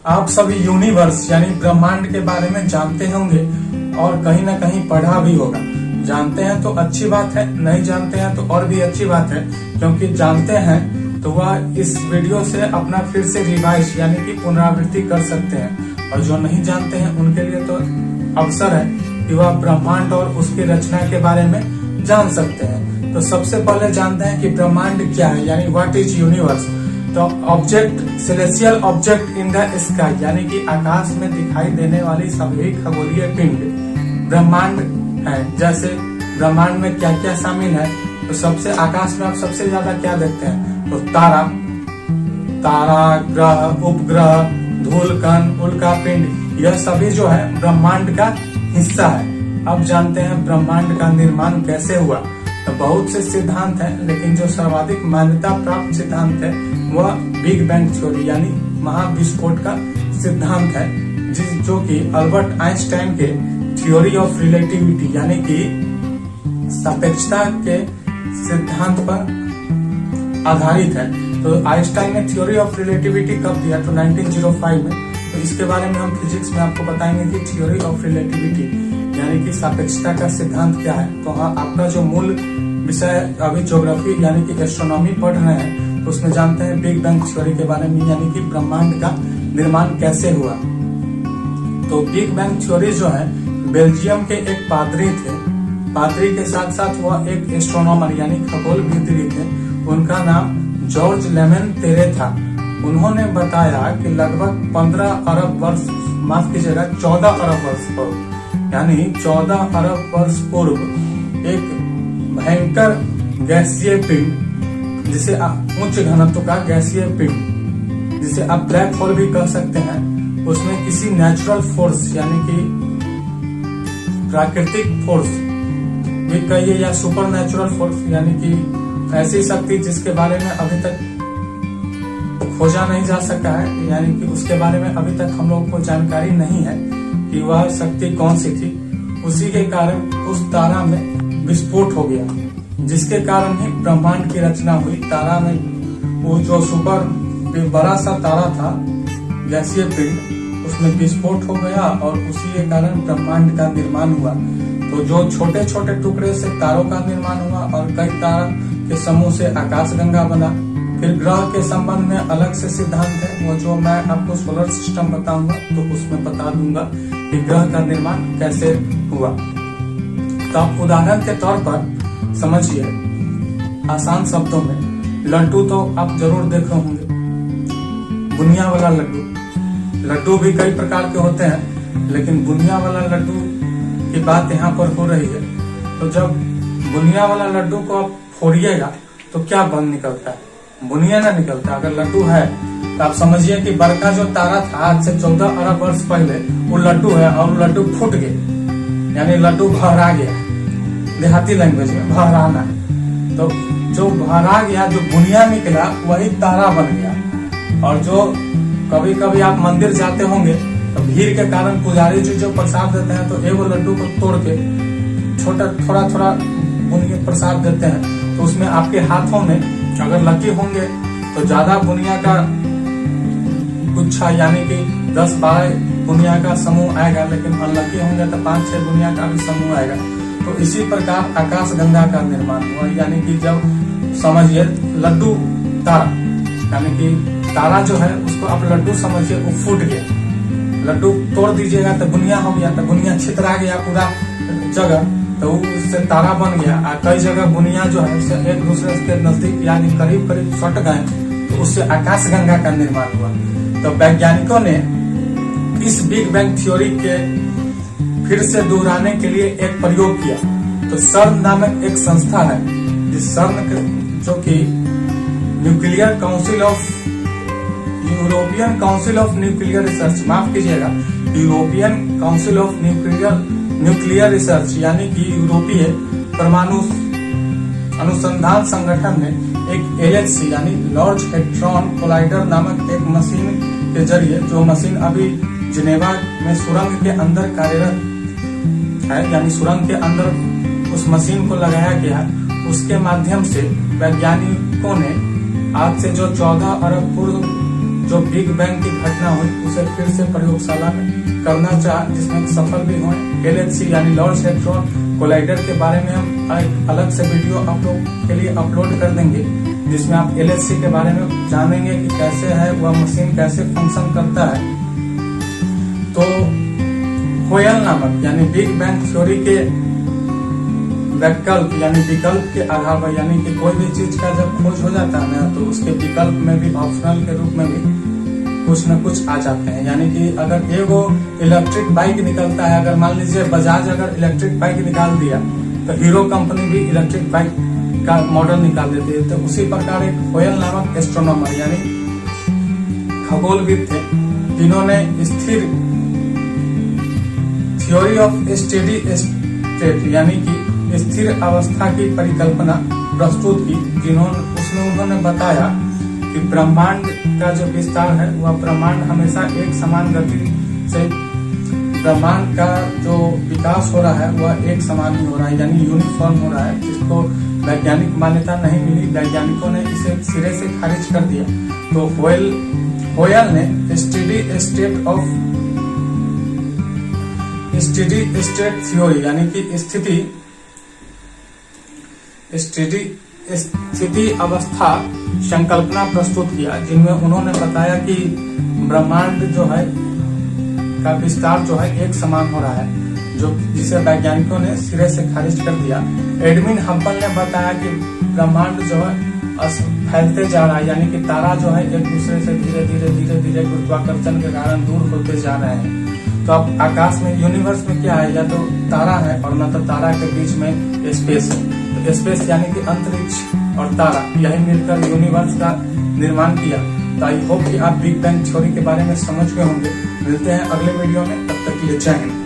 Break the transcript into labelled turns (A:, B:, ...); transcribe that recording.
A: आप सभी यूनिवर्स यानी ब्रह्मांड के बारे में जानते होंगे और कहीं ना कहीं पढ़ा भी होगा। जानते हैं तो अच्छी बात है, नहीं जानते हैं तो और भी अच्छी बात है, क्योंकि जानते हैं तो वह इस वीडियो से अपना फिर से रिवाइज यानी कि पुनरावृत्ति कर सकते हैं, और जो नहीं जानते हैं उनके लिए तो अवसर है कि वह ब्रह्मांड और उसकी रचना के बारे में जान सकते हैं। तो सबसे पहले जानते हैं कि ब्रह्मांड क्या है, यानी व्हाट इज यूनिवर्स। तो object, celestial object in the sky, यानी कि आकाश में दिखाई देने वाली सभी खगोलीय पिंड ब्रह्मांड है। जैसे ब्रह्मांड में क्या क्या शामिल है, तो सबसे आकाश में आप सबसे ज्यादा क्या देखते हैं, तो तारा, ग्रह, उपग्रह, धूल कण, उल्का पिंड, यह सभी जो है ब्रह्मांड का हिस्सा है। अब जानते हैं ब्रह्मांड का निर्माण कैसे हुआ। तो बहुत से सिद्धांत हैं, लेकिन जो सर्वाधिक मान्यता प्राप्त सिद्धांत है वह बिग बैंग थ्योरी यानी महाविस्फोट का सिद्धांत है, जो कि अल्बर्ट आइंस्टाइन के थ्योरी ऑफ रिलेटिविटी यानी कि सापेक्षता के सिद्धांत पर आधारित है। तो आइंस्टाइन ने थ्योरी ऑफ रिलेटिविटी कब दिया, तो 1905 में। तो इसके बारे में हम फिजिक्स में आपको बताएंगे कि थ्योरी ऑफ रिलेटिविटी यानी कि सापेक्षता का सिद्धांत क्या है। तो हाँ, आपका जो मूल विषय अभी ज्योग्राफी यानी कि एस्ट्रोनॉमी पढ़ रहे हैं, तो उसमें जानते हैं बिग बैंग थ्योरी के बारे में, यानी कि ब्रह्मांड का निर्माण कैसे हुआ। तो बिग बैंग थ्योरी जो है बेल्जियम के एक पादरी थे। पादरी के साथ साथ वह एक एस्ट्रोनॉमर यानी खगोलविद भी थे। उनका नाम जॉर्ज लेमन तेरे था। उन्होंने बताया कि लगभग 15 अरब वर्ष, माफ कीजिएगा 14 अरब वर्ष पूर्व, यानी 14 अरब वर्ष पूर्व एक भयंकर गैसीय पिंड, जिसे उच्च घनत्व का गैसीय पिंड, जिसे आप ब्लैक होल भी कह सकते हैं, उसमें किसी नेचुरल फोर्स यानी कि प्राकृतिक फोर्स भी कहिए या सुपर नेचुरल फोर्स यानी कि ऐसी शक्ति जिसके बारे में अभी तक खोजा नहीं जा सका है, यानी कि उसके बारे में अभी तक हम लोग को जानकारी नहीं है कि वह शक्ति कौन सी थी। उसी के कारण उस तारा में विस्फोट हो गया, जिसके कारण ही ब्रह्मांड की रचना हुई। तारा में वो जो सुपर बड़ा सा तारा था गैसीय पिंड, उसमें विस्फोट हो गया और उसी के कारण ब्रह्मांड का निर्माण हुआ। तो जो छोटे छोटे टुकड़े से तारों का निर्माण हुआ और कई तारा के समूह से आकाशगंगा बना। फिर ग्रह के संबंध में अलग से सिद्धांत है, वो जो मैं आपको सोलर सिस्टम बताऊंगा तो उसमें बता दूंगा कि ग्रह का निर्माण कैसे हुआ। तो आप उदाहरण के तौर पर समझिए आसान शब्दों में, लड्डू तो आप जरूर देख रहे होंगे, बुनिया वाला लड्डू। लड्डू भी कई प्रकार के होते हैं, लेकिन बुनिया वाला लड्डू की बात यहाँ पर हो रही है। तो जब बुनिया वाला लड्डू को आप फोड़िएगा तो क्या बन निकलता है, बुनिया ना निकलता। अगर लड्डू है तो आप समझिए कि बड़का जो तारा था आज से 14 अरब वर्ष पहले, वो लड्डू है और लड्डू फूट गए, यानी लड्डू भरा गया। देहाती लैंग्वेज में भराना। तो जो भरा गया, जो बुनिया निकला, वही तारा बन गया। और जो कभी कभी आप मंदिर जाते होंगे तो भीड़ के कारण पुजारी जी जो प्रसाद देते हैं, तो एगो लड्डू को तोड़ के छोटा थोड़ा थोड़ा बुनिया प्रसाद देते हैं। तो उसमें आपके हाथों में अगर लकी होंगे तो ज्यादा बुनिया का गुच्छा यानी कि 10-12 बुनिया का समूह आएगा, लेकिन अनलकी होंगे तो 5-6 बुनिया का भी समूह आएगा। तो इसी प्रकार आकाश गंगा का निर्माण हुआ, यानी कि जब समझिए लड्डू तारा, यानी कि तारा जो है उसको आप लड्डू समझिए, वो फूट गया। लड्डू तोड़ दीजिएगा तो बुनिया हो गया, तो बुनिया छितरा गया पूरा जगह, तो उससे तारा बन गया। कई जगह बुनिया जो है उससे एक दूसरे के नजदीक यानी करीब करीब सट गए, तो उससे आकाश गंगा का निर्माण हुआ। तो वैज्ञानिकों ने इस बिग बैंग थ्योरी के फिर से दोहराने के लिए एक प्रयोग किया। तो सर्न नामक एक संस्था है, जिस सर्न जो कि nuclear council of European council of nuclear research, माफ कीजिएगा European council of nuclear research यानी कि यूरोपीय परमाणु अनुसंधान संगठन ने एक LHC यानी लार्ज हेड्रॉन कोलाइडर नामक एक मशीन के जरिए, जो मशीन अभी जिनेवा में सुरंग के अंदर कार्यरत है, यानी सुरंग के अंदर उस मशीन को लगाया गया, उसके माध्यम से वैज्ञानिकों ने आज से जो 14 अरब जो बिग बैंग की घटना हुई उसे फिर से प्रयोगशाला में करना चाहा, जिसमें सफल भी हुए। LHC यानी लॉर्ड्स हैड्रॉन कोलाइडर के बारे में हम एक अलग से वीडियो आप लोग के लिए अपलोड कर देंगे, जिसमें आप LHC के बारे में जानेंगे कि कैसे है वह मशीन, कैसे फंक्शन करता है। तो होयल नामक यानी बिग बैंग थ्योरी के वैकल्प यानी विकल्प के आधार पर, यानी कि कोई भी चीज का जब खोज हो जाता है ना, तो उसके विकल्प में भी, ऑप्शनल के रूप में भी कुछ न कुछ आ जाते हैं। यानी कि अगर एगो इलेक्ट्रिक बाइक निकलता है, अगर मान लीजिए बजाज अगर इलेक्ट्रिक बाइक निकाल दिया तो हीरो कंपनी भी इलेक्ट्रिक बाइक का मॉडल निकाल देती है। तो उसी प्रकार एक होयल नामक एस्ट्रोनॉमर यानी खगोलविद थे, जिन्होंने स्थिर थ्योरी ऑफ स्टेडी स्टेट यानी कि स्थिर अवस्था की परिकल्पना प्रस्तुत की, उसमें उन्होंने बताया कि ब्रह्मांड का जो विस्तार है वह ब्रह्मांड हमेशा एक समान गति से, ब्रह्मांड का जो विकास हो रहा है वह एक समान ही हो रहा है, यानी यूनिफॉर्म हो रहा है, जिसको वैज्ञानिक मान्यता नहीं मिली। वैज्ञानिकों ने इसे सिरे से खारिज कर दिया। तो होयल ने स्टेडी स्टेट थ्योरी यानी कि स्थिति अवस्था संकल्पना प्रस्तुत किया, जिनमें उन्होंने बताया कि ब्रह्मांड जो है का विस्तार जो है एक समान हो रहा है, जो जिसे वैज्ञानिकों ने सिरे से खारिज कर दिया। एडविन हब्बल ने बताया कि ब्रह्मांड जो है फैलते जा रहा है, यानी कि तारा जो है एक दूसरे से धीरे धीरे गुरुत्वाकर्षण के कारण दूर होते जा रहे हैं। तो अब आकाश में, यूनिवर्स में क्या है, या तो तारा है और न तो तारा के बीच में स्पेस है। तो स्पेस यानी कि अंतरिक्ष और तारा, यही मिलकर यूनिवर्स का निर्माण किया। तो आई होप कि आप बिग बैंग थ्योरी के बारे में समझ गए होंगे। मिलते हैं अगले वीडियो में, तब तक के लिए जय हिंद।